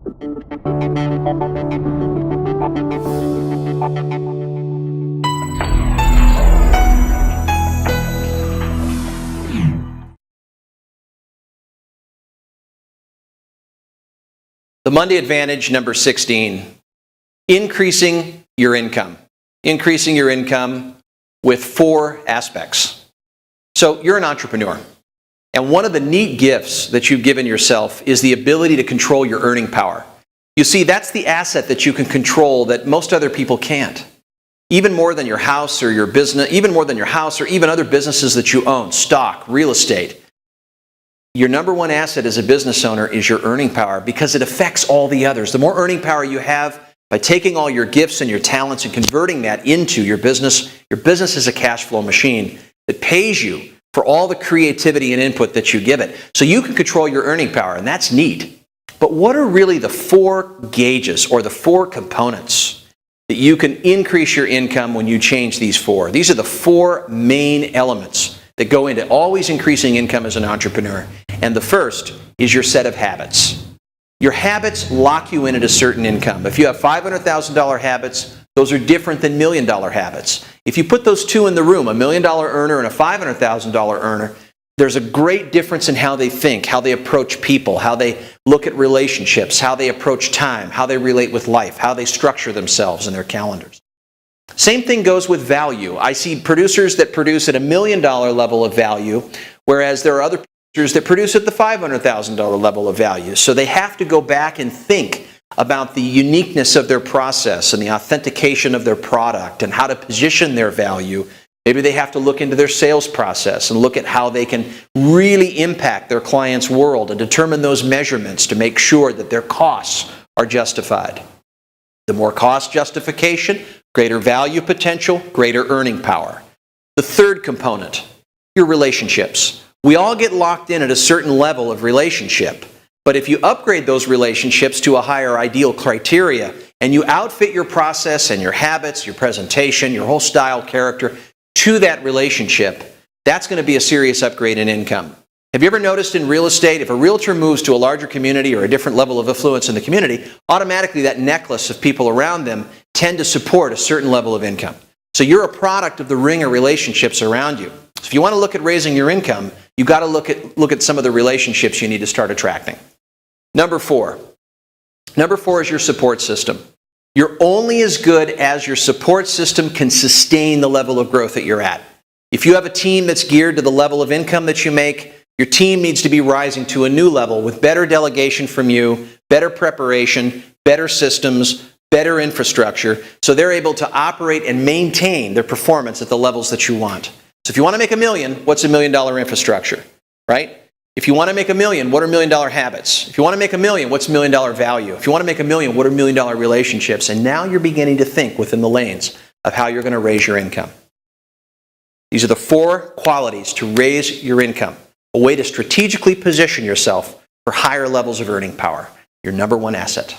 The Monday Advantage number 16, increasing your income. Increasing your income with 4 aspects. So you're an entrepreneur, and one of the neat gifts that you've given yourself is the ability to control your earning power. You see, that's the asset that you can control that most other people can't. Even more than your house or your business, even more than your house or even other businesses that you own, stock, real estate. Your number one asset as a business owner is your earning power because it affects all the others. The more earning power you have by taking all your gifts and your talents and converting that into your business is a cash flow machine that pays you for all the creativity and input that you give it. So you can control your earning power, and that's neat. But what are really the 4 gauges or the 4 components that you can increase your income when you change these 4? These are the 4 main elements that go into always increasing income as an entrepreneur. And the first is your set of habits. Your habits lock you in at a certain income. If you have $500,000 habits, those are different than $1 million habits. If you put those 2 in the room, a $1 million earner and a $500,000 earner, there's a great difference in how they think, how they approach people, how they look at relationships, how they approach time, how they relate with life, how they structure themselves in their calendars. Same thing goes with value. I see producers that produce at a $1 million level of value, whereas there are other producers that produce at the $500,000 level of value. So they have to go back and think about the uniqueness of their process and the authentication of their product and how to position their value. Maybe they have to look into their sales process and look at how they can really impact their client's world and determine those measurements to make sure that their costs are justified. The more cost justification, greater value potential, greater earning power. The third component, your relationships. We all get locked in at a certain level of relationship, but if you upgrade those relationships to a higher ideal criteria and you outfit your process and your habits, your presentation, your whole style, character to that relationship, that's going to be a serious upgrade in income. Have you ever noticed in real estate, if a realtor moves to a larger community or a different level of influence in the community, automatically that necklace of people around them tend to support a certain level of income. So you're a product of the ring of relationships around you. So if you want to look at raising your income, you've got to look at some of the relationships you need to start attracting. Number 4. Number 4 is your support system. You're only as good as your support system can sustain the level of growth that you're at. If you have a team that's geared to the level of income that you make, your team needs to be rising to a new level with better delegation from you, better preparation, better systems, better infrastructure, so they're able to operate and maintain their performance at the levels that you want. So if you want to make $1 million, what's $1 million infrastructure, right? If you want to make $1 million, what are $1 million habits? If you want to make $1 million, what's $1 million value? If you want to make $1 million, what are $1 million relationships? And now you're beginning to think within the lanes of how you're going to raise your income. These are the 4 qualities to raise your income, a way to strategically position yourself for higher levels of earning power, your number 1 asset.